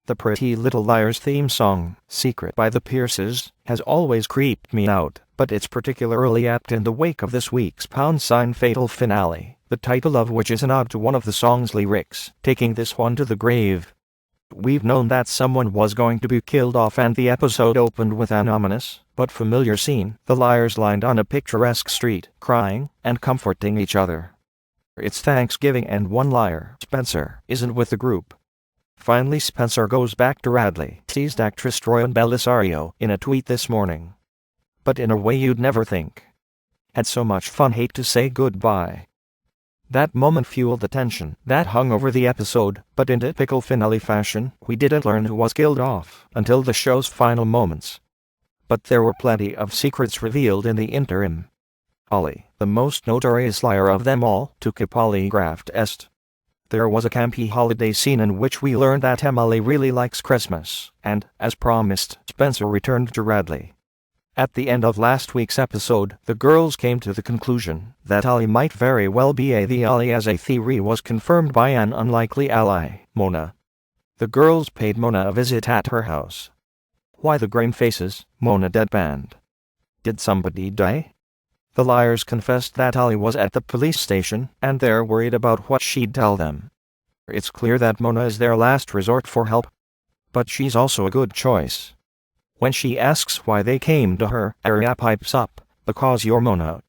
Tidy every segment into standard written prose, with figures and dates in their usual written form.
The Pretty Little Liars theme song, Secret by the Pierces, has always creeped me out, but it's particularly apt in the wake of this week's fatal finale, the title of which is a nod to one of the song's lyrics, taking this one to the grave. We've known that someone was going to be killed off, and the episode opened with an ominous, but familiar scene, the liars lined on a picturesque street, crying and comforting each other. It's Thanksgiving and one liar, Spencer, isn't with the group. Finally, Spencer goes back to Radley, teased actress Troian Bellisario in a tweet this morning. But in a way you'd never think. Had so much fun, hate to say goodbye. That moment fueled the tension that hung over the episode, but in typical finale fashion, we didn't learn who was killed off until the show's final moments. But there were plenty of secrets revealed in the interim. Ollie, the most notorious liar of them all, took a polygraph test. There was a campy holiday scene in which we learned that Emily really likes Christmas, and, as promised, Spencer returned to Radley. At the end of last week's episode, the girls came to the conclusion that Ollie might very well be the Ollie, as a theory was confirmed by an unlikely ally, Mona. The girls paid Mona a visit at her house. "Why the grim faces?" Mona deadpanned. "Did somebody die?" The liars confessed that Ollie was at the police station, and they're worried about what she'd tell them. It's clear that Mona is their last resort for help. But she's also a good choice. When she asks why they came to her, Arya pipes up, "Because you're Mona."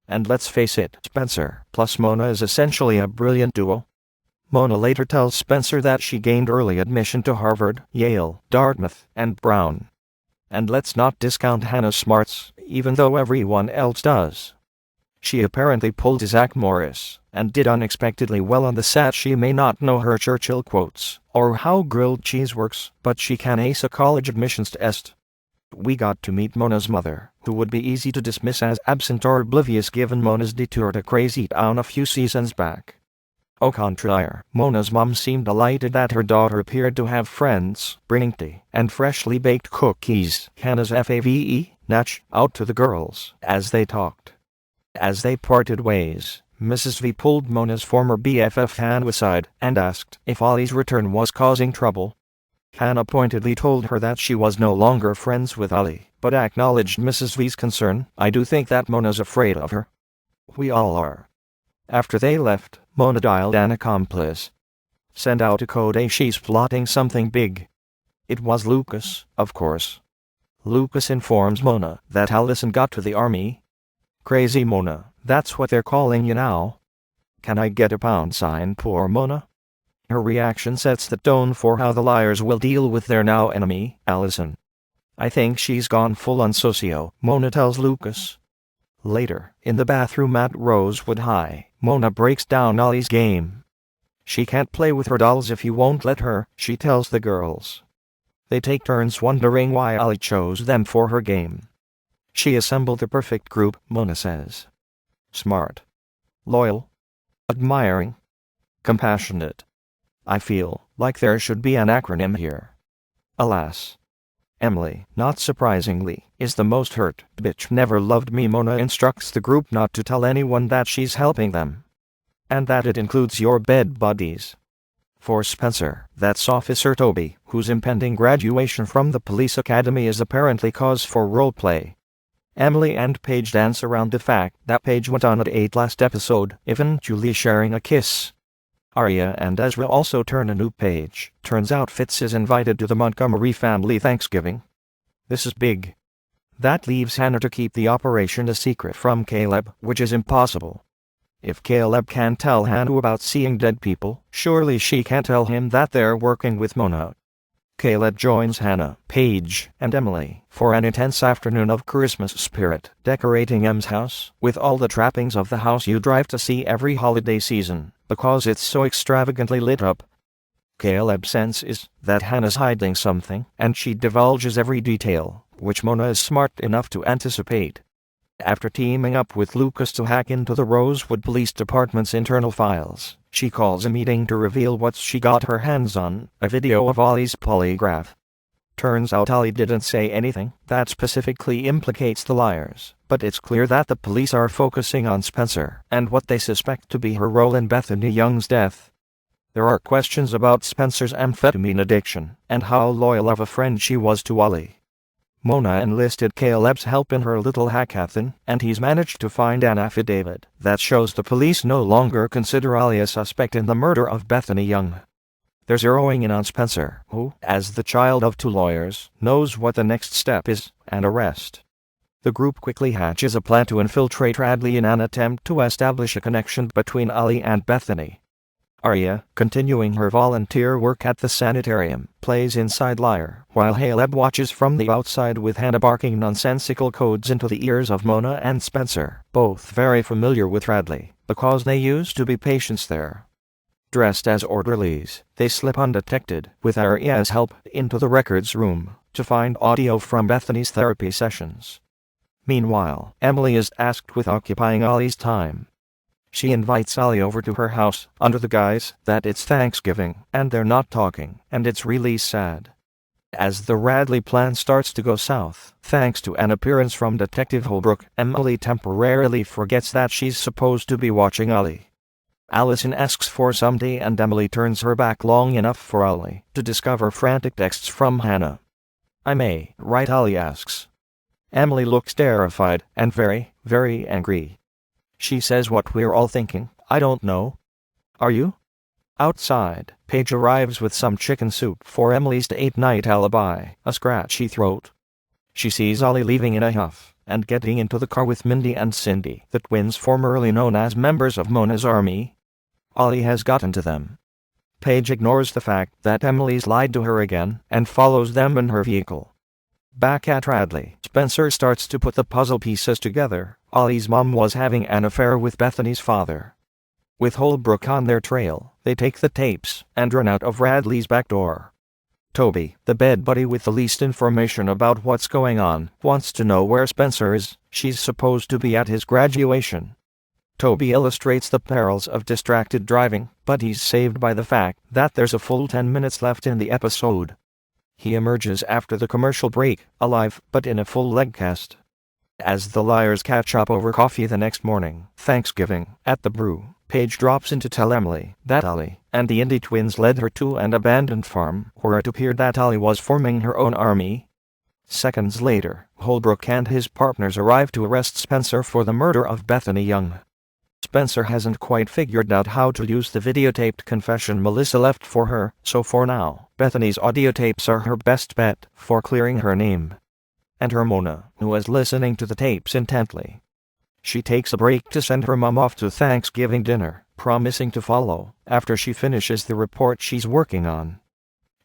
And let's face it, Spencer plus Mona is essentially a brilliant duo. Mona later tells Spencer that she gained early admission to Harvard, Yale, Dartmouth, and Brown. And let's not discount Hannah's smarts, even though everyone else does. She apparently pulled Zach Morris, and did unexpectedly well on the set. She may not know her Churchill quotes, or how grilled cheese works, but she can ace a college admissions test. We got to meet Mona's mother, who would be easy to dismiss as absent or oblivious given Mona's detour to Crazy Town a few seasons back. Au contraire, Mona's mom seemed delighted that her daughter appeared to have friends, bringing tea and freshly baked cookies, Hannah's fave natch, out to the girls as they talked. As they parted ways, Mrs. V pulled Mona's former BFF Hannah aside and asked if Ollie's return was causing trouble. Hannah pointedly told her that she was no longer friends with Ollie, but acknowledged Mrs. V's concern. "I do think that Mona's afraid of her. We all are." After they left, Mona dialed an accomplice. "Send out a code, she's plotting something big." It was Lucas, of course. Lucas informs Mona that Allison got to the army. "Crazy Mona, that's what they're calling you now. Can I get a £? Poor Mona?" Her reaction sets the tone for how the liars will deal with their now enemy, Allison. "I think she's gone full-on socio," Mona tells Lucas. Later, in the bathroom at Rosewood High, Mona breaks down Ollie's game. "She can't play with her dolls if you won't let her," she tells the girls. They take turns wondering why Ollie chose them for her game. "She assembled the perfect group," Mona says. "Smart. Loyal. Admiring. Compassionate. I feel like there should be an acronym here. Alas. Emily, not surprisingly, is the most hurt. Bitch never loved me." Mona instructs the group not to tell anyone that she's helping them. And that it includes your bed buddies. For Spencer, that's Officer Toby, whose impending graduation from the police academy is apparently cause for roleplay. Emily and Paige dance around the fact that Paige went on at 8 last episode, eventually sharing a kiss. Arya and Ezra also turn a new page. Turns out Fitz is invited to the Montgomery family Thanksgiving. This is big. That leaves Hannah to keep the operation a secret from Caleb, which is impossible. If Caleb can't tell Hannah about seeing dead people, surely she can't tell him that they're working with Mona. Caleb joins Hannah, Paige, and Emily for an intense afternoon of Christmas spirit, decorating Em's house with all the trappings of the house you drive to see every holiday season, because it's so extravagantly lit up. Caleb's sense is that Hannah's hiding something, and she divulges every detail, which Mona is smart enough to anticipate. After teaming up with Lucas to hack into the Rosewood Police Department's internal files, she calls a meeting to reveal what she got her hands on, a video of Ollie's polygraph. Turns out Ollie didn't say anything that specifically implicates the liars, but it's clear that the police are focusing on Spencer and what they suspect to be her role in Bethany Young's death. There are questions about Spencer's amphetamine addiction and how loyal of a friend she was to Ollie. Mona enlisted Caleb's help in her little hackathon, and he's managed to find an affidavit that shows the police no longer consider Ollie a suspect in the murder of Bethany Young. They're zeroing in on Spencer, who, as the child of two lawyers, knows what the next step is: an arrest. The group quickly hatches a plan to infiltrate Radley in an attempt to establish a connection between Ollie and Bethany. Arya, continuing her volunteer work at the sanitarium, plays inside liar, while Caleb watches from the outside with Hannah barking nonsensical codes into the ears of Mona and Spencer, both very familiar with Radley, because they used to be patients there. Dressed as orderlies, they slip undetected, with Arya's help, into the records room, to find audio from Bethany's therapy sessions. Meanwhile, Emily is tasked with occupying Ollie's time. She invites Ollie over to her house, under the guise that it's Thanksgiving, and they're not talking, and it's really sad. As the Radley plan starts to go south, thanks to an appearance from Detective Holbrook, Emily temporarily forgets that she's supposed to be watching Ollie. Allison asks for some tea, and Emily turns her back long enough for Ollie to discover frantic texts from Hannah. "I may, right?" Ollie asks. Emily looks terrified and very, very angry. She says what we're all thinking: "I don't know." "Are you?" Outside, Paige arrives with some chicken soup for Emily's date-night alibi, a scratchy throat. She sees Ollie leaving in a huff and getting into the car with Mindy and Cindy, the twins formerly known as members of Mona's army. Ollie has gotten to them. Paige ignores the fact that Emily's lied to her again and follows them in her vehicle. Back at Radley, Spencer starts to put the puzzle pieces together. Ollie's mom was having an affair with Bethany's father. With Holbrook on their trail, they take the tapes and run out of Radley's back door. Toby, the bed buddy with the least information about what's going on, wants to know where Spencer is. She's supposed to be at his graduation. Toby illustrates the perils of distracted driving, but he's saved by the fact that there's a full 10 minutes left in the episode. He emerges after the commercial break, alive but in a full leg cast. As the liars catch up over coffee the next morning, Thanksgiving, at the brew, Paige drops in to tell Emily that Ollie and the Indy twins led her to an abandoned farm where it appeared that Ollie was forming her own army. Seconds later, Holbrook and his partners arrive to arrest Spencer for the murder of Bethany Young. Spencer hasn't quite figured out how to use the videotaped confession Melissa left for her, so for now, Bethany's audio tapes are her best bet for clearing her name. And her Mona, who is listening to the tapes intently. She takes a break to send her mom off to Thanksgiving dinner, promising to follow after she finishes the report she's working on.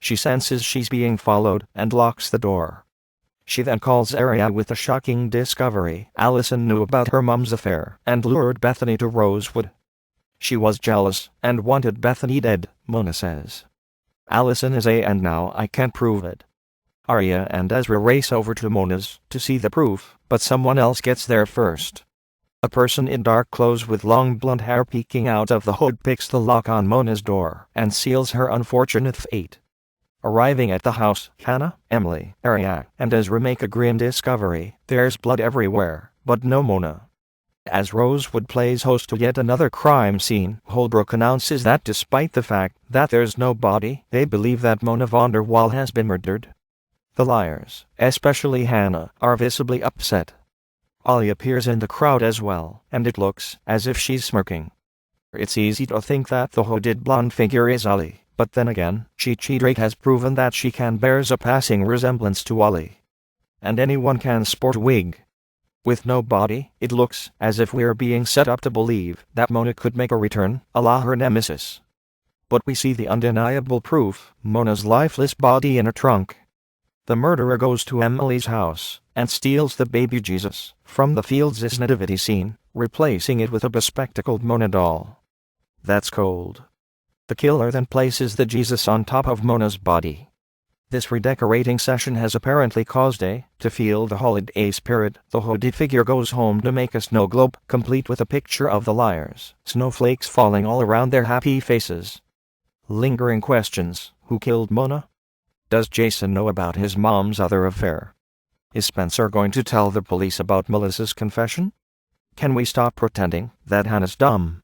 She senses she's being followed and locks the door. She then calls Arya with a shocking discovery: Allison knew about her mom's affair and lured Bethany to Rosewood. She was jealous and wanted Bethany dead, Mona says. Allison is and now I can't prove it. Arya and Ezra race over to Mona's to see the proof, but someone else gets there first. A person in dark clothes with long blonde hair peeking out of the hood picks the lock on Mona's door and seals her unfortunate fate. Arriving at the house, Hannah, Emily, Arya, and Ezra make a grim discovery: there's blood everywhere, but no Mona. As Rosewood plays host to yet another crime scene, Holbrook announces that despite the fact that there's no body, they believe that Mona Vonderwall has been murdered. The liars, especially Hannah, are visibly upset. Ollie appears in the crowd as well, and it looks as if she's smirking. It's easy to think that the hooded blonde figure is Ollie. But then again, Chi-Chi Drake has proven that she bears a passing resemblance to Ollie. And anyone can sport a wig. With no body, it looks as if we're being set up to believe that Mona could make a return, a la her nemesis. But we see the undeniable proof: Mona's lifeless body in a trunk. The murderer goes to Emily's house and steals the baby Jesus from the Fields' nativity scene, replacing it with a bespectacled Mona doll. That's cold. The killer then places the Jesus on top of Mona's body. This redecorating session has apparently caused to feel the holiday spirit. The hooded figure goes home to make a snow globe, complete with a picture of the liars, snowflakes falling all around their happy faces. Lingering questions: who killed Mona? Does Jason know about his mom's other affair? Is Spencer going to tell the police about Melissa's confession? Can we stop pretending that Hannah's dumb?